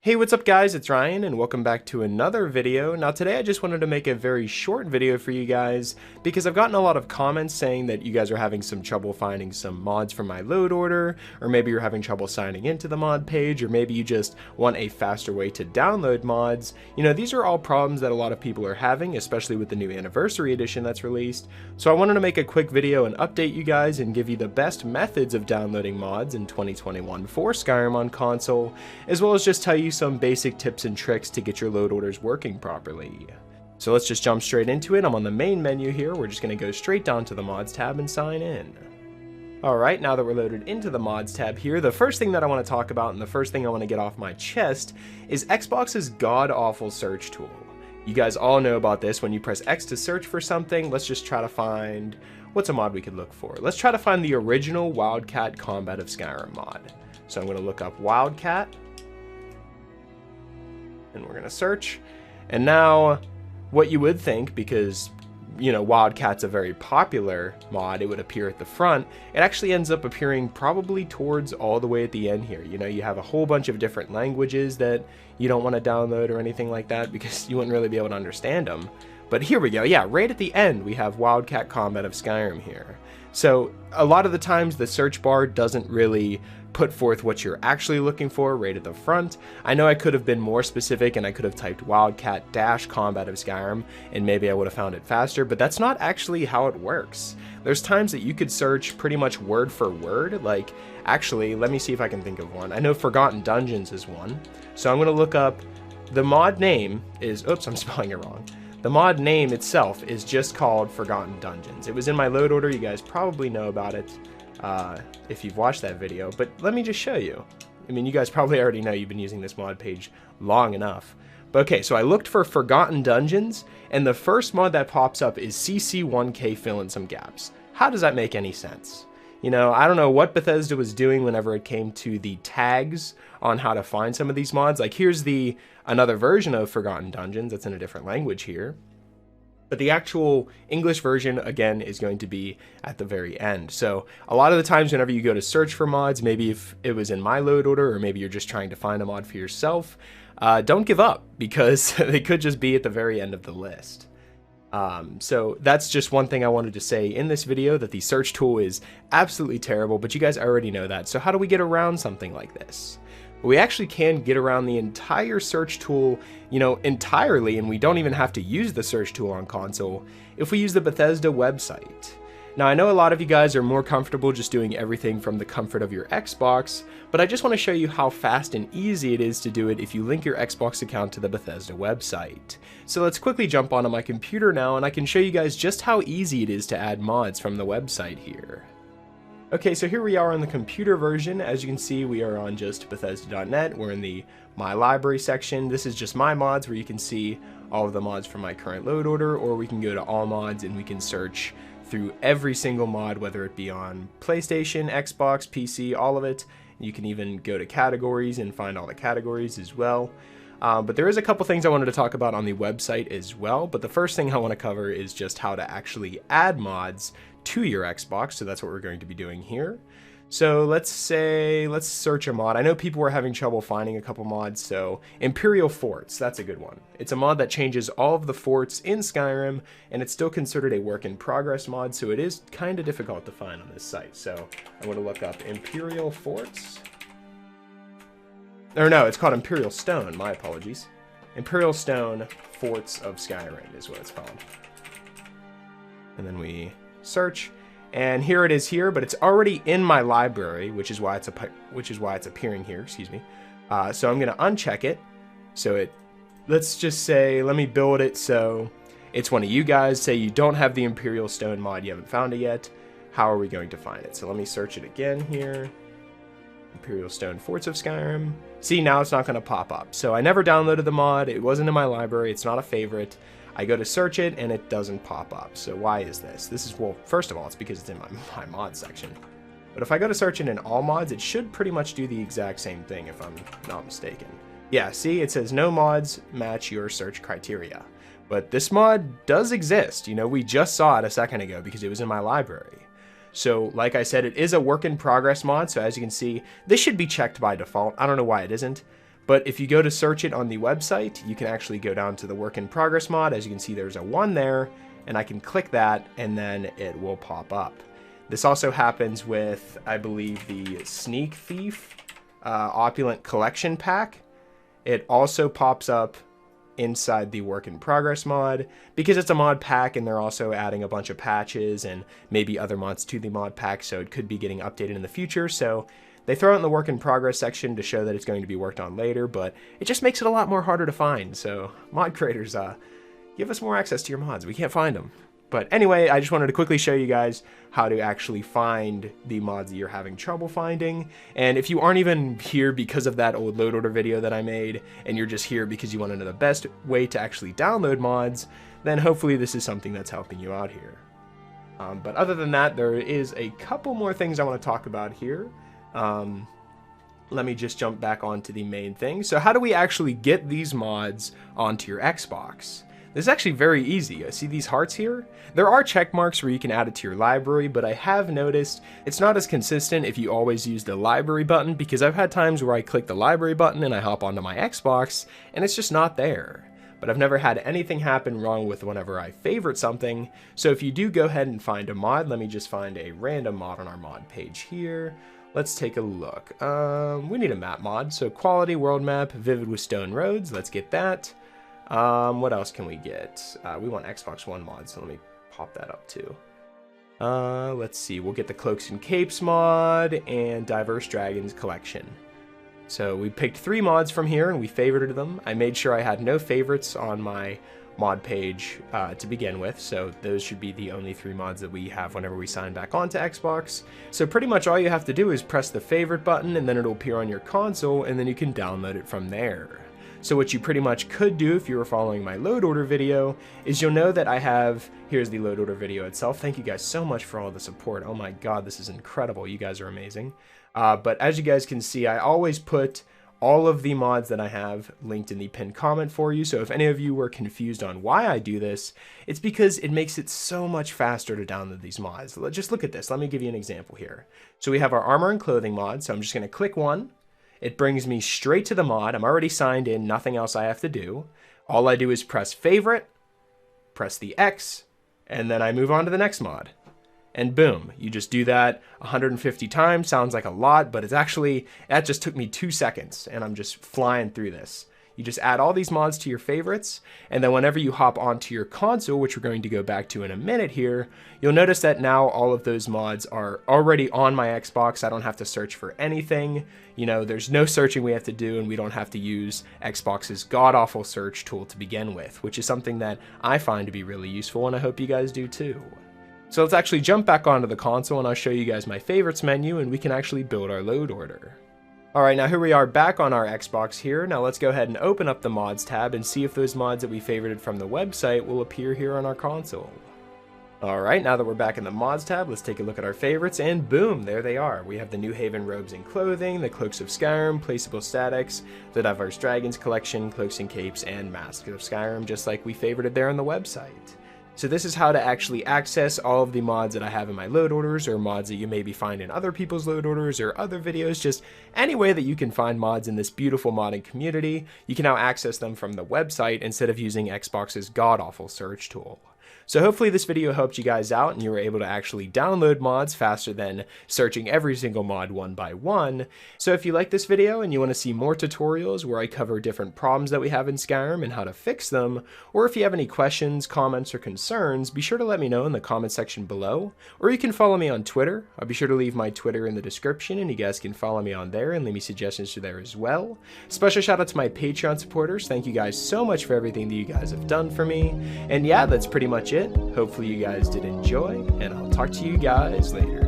Hey, what's up guys, it's Ryan and welcome back to another video. Now today I just wanted to make a very short video for you guys because I've gotten a lot of comments saying that you guys are having some trouble finding some mods from my load order, or maybe you're having trouble signing into the mod page, or maybe you just want a faster way to download mods. You know, these are all problems that a lot of people are having, especially with the new anniversary edition that's released. So I wanted to make a quick video and update you guys and give you the best methods of downloading mods in 2021 for Skyrim on console, as well as just tell you some basic tips and tricks to get your load orders working properly. So let's just jump straight into it. I'm on the main menu here. We're just going to go straight down to the mods tab and sign in. Alright, now that we're loaded into the mods tab here, the first thing that I want to talk about and the first thing I want to get off my chest is Xbox's god-awful search tool. You guys all know about this. When you press X to search for something, let's just try to find, what's a mod we could look for? Let's try to find the original Wildcat Combat of Skyrim mod. So I'm going to look up Wildcat, and we're going to search. And now, what you would think, because, you know, Wildcat's a very popular mod, it would appear at the front. It actually ends up appearing probably towards all the way at the end here. You know, you have a whole bunch of different languages that you don't want to download or anything like that because you wouldn't really be able to understand them. But here we go. Yeah, right at the end, we have Wildcat Combat of Skyrim here. So a lot of the times the search bar doesn't really put forth what you're actually looking for right at the front. I know I could have been more specific and I could have typed Wildcat-Combat of Skyrim and maybe I would have found it faster, but that's not actually how it works. There's times that you could search pretty much word for word. Like, actually, let me see if I can think of one. I know Forgotten Dungeons is one. So I'm going to look up, the mod name is, oops, I'm spelling it wrong. The mod name itself is just called Forgotten Dungeons. It was in my load order. You guys probably know about it if you've watched that video, but let me just show you. I mean, you guys probably already know, you've been using this mod page long enough. But okay, so I looked for Forgotten Dungeons, and the first mod that pops up is CC1K Fill in Some Gaps. How does that make any sense? You know, I don't know what Bethesda was doing whenever it came to the tags on how to find some of these mods. Like, here's another version of Forgotten Dungeons that's in a different language here. But the actual English version, again, is going to be at the very end. So a lot of the times whenever you go to search for mods, maybe if it was in my load order, or maybe you're just trying to find a mod for yourself, don't give up, because they could just be at the very end of the list. So that's just one thing I wanted to say in this video, that the search tool is absolutely terrible, but you guys already know that. So how do we get around something like this? We actually can get around the entire search tool, you know, entirely, and we don't even have to use the search tool on console if we use the Bethesda website. Now, I know a lot of you guys are more comfortable just doing everything from the comfort of your Xbox, but I just want to show you how fast and easy it is to do it if you link your Xbox account to the Bethesda website. So let's quickly jump onto my computer now, and I can show you guys just how easy it is to add mods from the website here. Okay, so here we are on the computer version. As you can see, we are on just Bethesda.net. We're in the My Library section. This is just my mods, where you can see all of the mods from my current load order, or we can go to all mods and we can search through every single mod, whether it be on PlayStation, Xbox, PC, all of it. You can even go to categories and find all the categories as well. But there is a couple things I wanted to talk about on the website as well. But the first thing I want to cover is just how to actually add mods to your Xbox. So that's what we're going to be doing here. So let's search a mod. I know people were having trouble finding a couple mods. So Imperial Forts, that's a good one. It's a mod that changes all of the forts in Skyrim, and it's still considered a work in progress mod. So it is kind of difficult to find on this site. So I'm going to look up Imperial Forts. Or no, it's called Imperial Stone, my apologies. Imperial Stone Forts of Skyrim is what it's called. And then we search, and here it is here, but it's already in my library, which is why it's appearing here, excuse me. So I'm going to uncheck it. So let's just say, let me build it so it's one of you guys. Say you don't have the Imperial Stone mod, you haven't found it yet. How are we going to find it? So let me search it again here. Imperial Stone Forts of Skyrim. See, now it's not going to pop up. So I never downloaded the mod. It wasn't in my library. It's not a favorite. I go to search it and it doesn't pop up. So why is this? This is, well, first of all, it's because it's in my mod section. But if I go to search it in all mods, it should pretty much do the exact same thing if I'm not mistaken. Yeah, see, it says no mods match your search criteria. But this mod does exist. You know, we just saw it a second ago because it was in my library. So like I said, it is a work in progress mod. So as you can see, this should be checked by default. I don't know why it isn't. But if you go to search it on the website, you can actually go down to the work in progress mod. As you can see, there's a 1 there, and I can click that, and then it will pop up. This also happens with, I believe, the Sneak Thief Opulent Collection Pack. It also pops up inside the work in progress mod because it's a mod pack, and they're also adding a bunch of patches and maybe other mods to the mod pack, so it could be getting updated in the future. So they throw it in the work in progress section to show that it's going to be worked on later, but it just makes it a lot more harder to find. So mod creators, give us more access to your mods. We can't find them. But anyway, I just wanted to quickly show you guys how to actually find the mods that you're having trouble finding. And if you aren't even here because of that old load order video that I made, and you're just here because you want to know the best way to actually download mods, then hopefully this is something that's helping you out here. But other than that, there is a couple more things I want to talk about here. Let me just jump back onto the main thing. So how do we actually get these mods onto your Xbox? This is actually very easy. See these hearts here? There are check marks where you can add it to your library, but I have noticed it's not as consistent if you always use the library button, because I've had times where I click the library button and I hop onto my Xbox and it's just not there. But I've never had anything happen wrong with whenever I favorite something. So if you do go ahead and find a mod, let me just find a random mod on our mod page here. Let's take a look. We need a map mod. So quality world map, vivid with stone roads. Let's get that. What else can we get? We want Xbox One mod, so let me pop that up too. Let's see, we'll get the Cloaks and Capes mod and Diverse Dragons collection. So we picked 3 mods from here and we favorited them. I made sure I had no favorites on my mod page to begin with, so those should be the only 3 mods that we have whenever we sign back onto Xbox. So pretty much all you have to do is press the favorite button and then it'll appear on your console, and then you can download it from there. So what you pretty much could do if you were following my load order video is you'll know that I have, here's the load order video itself. Thank you guys so much for all the support. Oh my god, this is incredible. You guys are amazing. But as you guys can see, I always put all of the mods that I have linked in the pinned comment for you. So if any of you were confused on why I do this, it's because it makes it so much faster to download these mods. Just look at this. Let me give you an example here. So we have our armor and clothing mod. So I'm just going to click one. It brings me straight to the mod. I'm already signed in, nothing else I have to do. All I do is press favorite, press the X, and then I move on to the next mod. And boom, you just do that 150 times. Sounds like a lot, but it's actually, that just took me 2 seconds, and I'm just flying through this. You just add all these mods to your favorites, and then whenever you hop onto your console, which we're going to go back to in a minute here, you'll notice that now all of those mods are already on my Xbox. I don't have to search for anything. You know, there's no searching we have to do, and we don't have to use Xbox's god-awful search tool to begin with, which is something that I find to be really useful, and I hope you guys do too. So let's actually jump back onto the console, and I'll show you guys my favorites menu, and we can actually build our load order. Alright, now here we are back on our Xbox here. Now let's go ahead and open up the mods tab and see if those mods that we favorited from the website will appear here on our console. Alright, now that we're back in the mods tab, let's take a look at our favorites, and boom, there they are. We have the New Haven robes and clothing, the Cloaks of Skyrim, Placeable Statics, the Diverse Dragons collection, Cloaks and Capes, and Masks of Skyrim, just like we favorited there on the website. So this is how to actually access all of the mods that I have in my load orders, or mods that you maybe find in other people's load orders or other videos. Just any way that you can find mods in this beautiful modding community, you can now access them from the website instead of using Xbox's god-awful search tool. So hopefully this video helped you guys out and you were able to actually download mods faster than searching every single mod one by one. So if you like this video and you want to see more tutorials where I cover different problems that we have in Skyrim and how to fix them, or if you have any questions, comments, or concerns, be sure to let me know in the comment section below, or you can follow me on Twitter. I'll be sure to leave my Twitter in the description and you guys can follow me on there and leave me suggestions to there as well. Special shout out to my Patreon supporters. Thank you guys so much for everything that you guys have done for me. And yeah, that's pretty much it. Hopefully you guys did enjoy, and I'll talk to you guys later.